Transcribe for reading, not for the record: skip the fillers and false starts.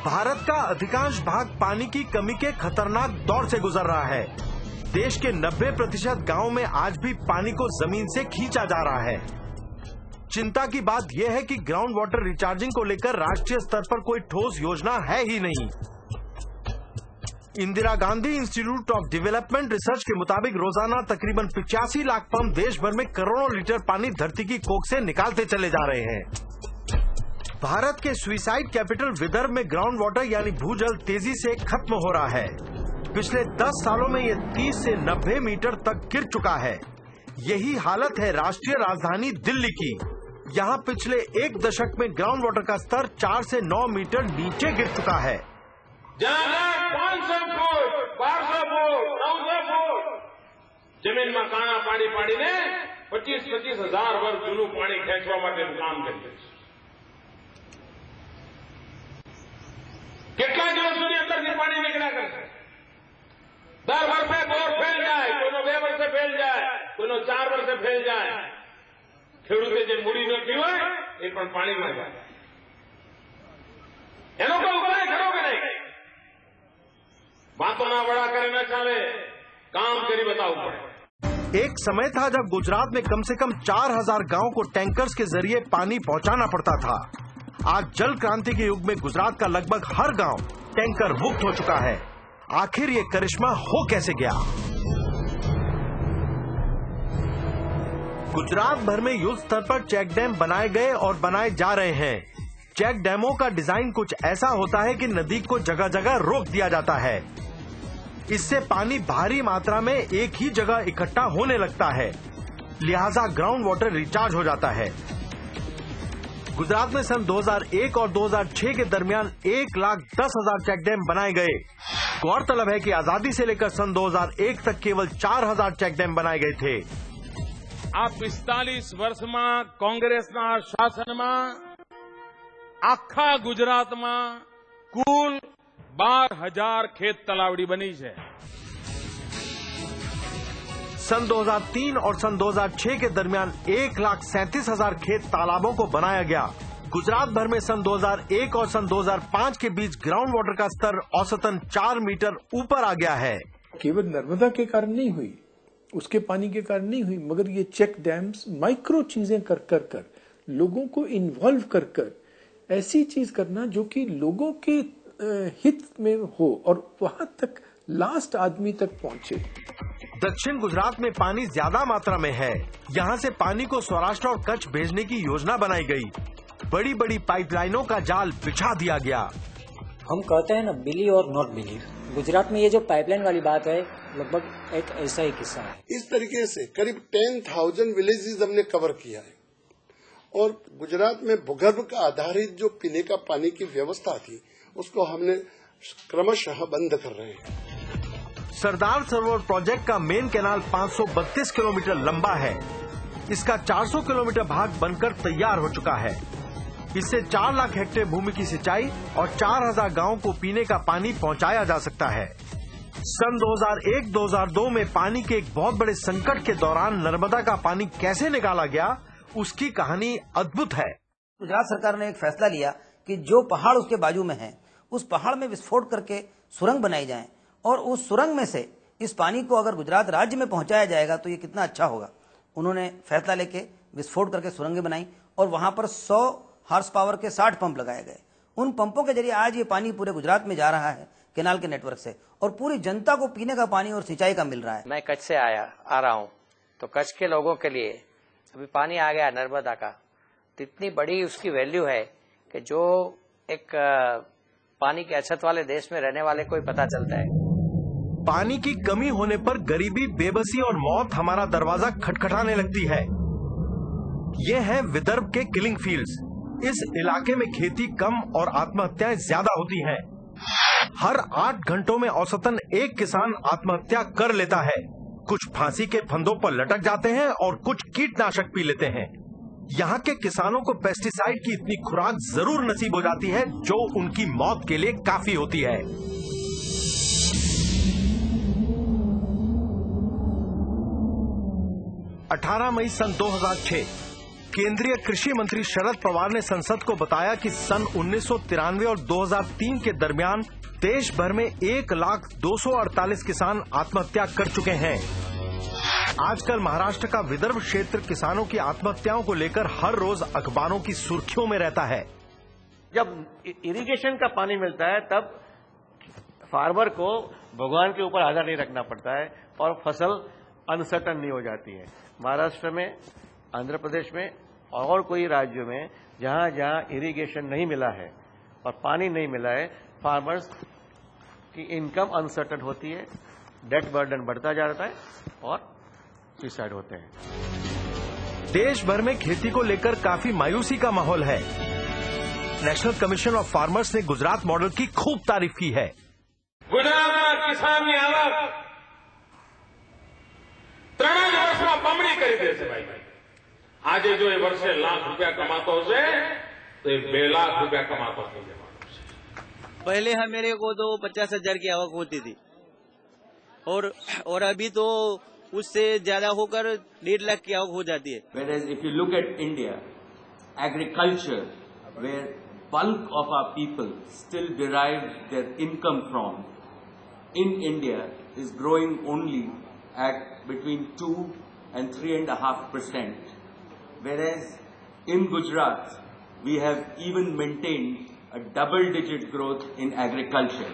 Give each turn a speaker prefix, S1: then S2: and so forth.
S1: भारत का अधिकांश भाग पानी की कमी के खतरनाक दौर से गुजर रहा है। देश के 90% गांवों में आज भी पानी को जमीन से खींचा जा रहा है। चिंता की बात यह है कि ग्राउंड वाटर रिचार्जिंग को लेकर राष्ट्रीय स्तर पर कोई ठोस योजना है ही नहीं। Indira Gandhi institute of development research के मुताबिक रोजाना तकरीबन 85 लाख पंप देश भर में करोड़ों लीटर पानी धरती की कोख से निकालते चले जा रहे हैं। भारत के सुइसाइड कैपिटल विदर्भ में ग्राउंड वाटर यानी भूजल तेजी से खत्म हो रहा है। पिछले 10 सालों में ये 30 से 90 मीटर तक गिर चुका है। यही हालत है राष्ट्रीय राजधानी दिल्ली की। यहाँ पिछले एक दशक में ग्राउंड वाटर का स्तर 4 से 9 मीटर नीचे गिर चुका है।
S2: 500 फूट 1200 फूट 900 फूट जमीन में काणा पाड़ी पाड़ीने 25-25 हजार वर्ग જૂનું પાણી ખેંચવા માટે કામ કર્યું છે। કેટલા દિવસ સુધી અંદરથી પાણી નીકળ્યા કરશે? દર વર્ષે બોર ફેલ જાય, કોઈનો 2 વર્ષે ફેલ જાય, કોઈનો 4 વર્ષે ફેલ જાય। ખેડૂતે જે મૂડી નાખી હોય એ પણ પાણીમાં જાય। એનો કોઈ ઉપાય ખરો કે નહીં? बातों ना बड़ा करे न चाले, काम करी बताओ पड़े।
S1: एक समय था जब गुजरात में कम से कम 4000 गांव को टैंकर्स के जरिए पानी पहुंचाना पड़ता था। आज जल क्रांति के युग में गुजरात का लगभग हर गांव टैंकर मुक्त हो चुका है। आखिर ये करिश्मा हो कैसे गया? गुजरात भर में युद्ध स्तर पर चेक डैम बनाए गए और बनाए जा रहे हैं। चेक डैमों का डिजाइन कुछ ऐसा होता है कि नदी को जगह जगह रोक दिया जाता है। इससे पानी भारी मात्रा में एक ही जगह इकट्ठा होने लगता है, लिहाजा ग्राउंड वाटर रिचार्ज हो जाता है। गुजरात में सन 2001 और 2006 के दरमियान 1,10,000 चेक डैम बनाए गए। गौरतलब है कि आजादी से लेकर सन 2001 तक केवल 4,000 चेक डैम बनाए गए थे।
S2: आ 45 वर्ष में कांग्रेस शासन में आखा गुजरात में कुल 12,000 खेत तलावड़ी बनी है।
S1: सन 2003 और सन 2006 के दरमियान 1,37,000 खेत तालाबों को बनाया गया। गुजरात भर में सन 2001 और सन 2005 के बीच ग्राउंड वाटर का स्तर औसतन 4 मीटर ऊपर आ गया है।
S3: केवल नर्मदा के कारण नहीं हुई, उसके पानी के कारण नहीं हुई, मगर ये चेक डैम्स माइक्रो चीजें कर कर लोगों को इन्वॉल्व कर ऐसी चीज करना जो कि लोगों के हित में हो और वहां तक लास्ट आदमी तक पहुंचे।
S1: दक्षिण गुजरात में पानी ज्यादा मात्रा में है। यहाँ से पानी को सौराष्ट्र और कच्छ भेजने की योजना बनाई गई। बड़ी बड़ी पाइपलाइनों का जाल बिछा दिया गया।
S4: हम कहते हैं ना, बिलीव और नॉट बिलीव। गुजरात में ये जो पाइपलाइन वाली बात है, लगभग एक ऐसा ही किस्सा है।
S5: इस तरीके से करीब 10,000 विलेजेस हमने कवर किया है और गुजरात में भूगर्भ का आधारित जो पीने का पानी की व्यवस्था थी उसको हमने क्रमशः बंद कर रहे हैं।
S1: सरदार सरोवर प्रोजेक्ट का मेन कैनाल 532 किलोमीटर लंबा है। इसका 400 किलोमीटर भाग बनकर तैयार हो चुका है। इससे 4 लाख हेक्टेयर भूमि की सिंचाई और 4,000 गांवों को पीने का पानी पहुंचाया जा सकता है। सन 2001-2002 में पानी के एक बहुत बड़े संकट के दौरान नर्मदा का पानी कैसे निकाला गया, उसकी कहानी अद्भुत है।
S6: गुजरात सरकार ने एक फैसला लिया कि जो पहाड़ उसके बाजू में है, उस पहाड़ में विस्फोट करके सुरंग बनाई जाए और उस सुरंग में से इस पानी को अगर गुजरात राज्य में पहुंचाया जाएगा तो ये कितना अच्छा होगा। उन्होंने फैसला लेके विस्फोट करके सुरंगें बनाई और वहां पर 100 हार्स पावर के 60 पंप लगाए गए। उन पंपों के जरिए आज ये पानी पूरे गुजरात में जा रहा है केनाल के नेटवर्क से और पूरी जनता को पीने का पानी और सिंचाई का मिल रहा है।
S7: मैं कच्छ से आ रहा हूँ, तो कच्छ के लोगों के लिए अभी पानी आ गया नर्मदा का, तो इतनी बड़ी उसकी वैल्यू है कि जो एक पानी के अछत वाले देश में रहने वाले को ही पता चलता है।
S1: पानी की कमी होने पर गरीबी, बेबसी और मौत हमारा दरवाजा खटखटाने लगती है। ये है विदर्भ के किलिंग फील्ड्स। इस इलाके में खेती कम और आत्महत्याएं ज्यादा होती हैं। हर 8 घंटों में औसतन एक किसान आत्महत्या कर लेता है। कुछ फांसी के फंदों पर लटक जाते हैं और कुछ कीटनाशक पी लेते हैं। यहाँ के किसानों को पेस्टिसाइड की इतनी खुराक जरूर नसीब हो जाती है जो उनकी मौत के लिए काफी होती है। 18 मई सन 2006 केंद्रीय कृषि मंत्री शरद पवार ने संसद को बताया कि सन 1993 और 2003 के दरमियान देश भर में 1,02,48 किसान आत्महत्या कर चुके हैं। आजकल महाराष्ट्र का विदर्भ क्षेत्र किसानों की आत्महत्याओं को लेकर हर रोज अखबारों की सुर्खियों में रहता है।
S8: जब इरिगेशन का पानी मिलता है तब फार्मर को भगवान के ऊपर आधार नहीं रखना पड़ता है और फसल अनसर्टन नहीं हो जाती है। महाराष्ट्र में, आंध्र प्रदेश में और कोई राज्यों में जहां जहां इरिगेशन नहीं मिला है और पानी नहीं मिला है, फार्मर्स की इनकम अनसर्टन होती है, डेट बर्डन बढ़ता जाता है और सुसाइड होते हैं।
S1: देश भर में खेती को लेकर काफी मायूसी का माहौल है। नेशनल कमीशन ऑफ फार्मर्स ने गुजरात मॉडल की खूब तारीफ की है।
S2: ગુજરાતમાં કિસાનની આવક 3 જ વર્ષમાં બમણી કરી દેશે ભાઈ। આજે જો એ વર્ષે ₹1,00,000 કમાતો હશે તો એ ₹2,00,000 કમાતો થઈ જવાનો છે।
S9: पहले मेरे को तो 50,000 की आवक होती थी और अभी तो उससे ज्यादा होकर 1.5 लाख की आवक हो जाती है।
S10: Whereas if you look at India, agriculture, where bulk of our people still derive their income from, in India is growing only at between 2 and 3.5%. Whereas in Gujarat, we have even maintained a double-digit growth in agriculture.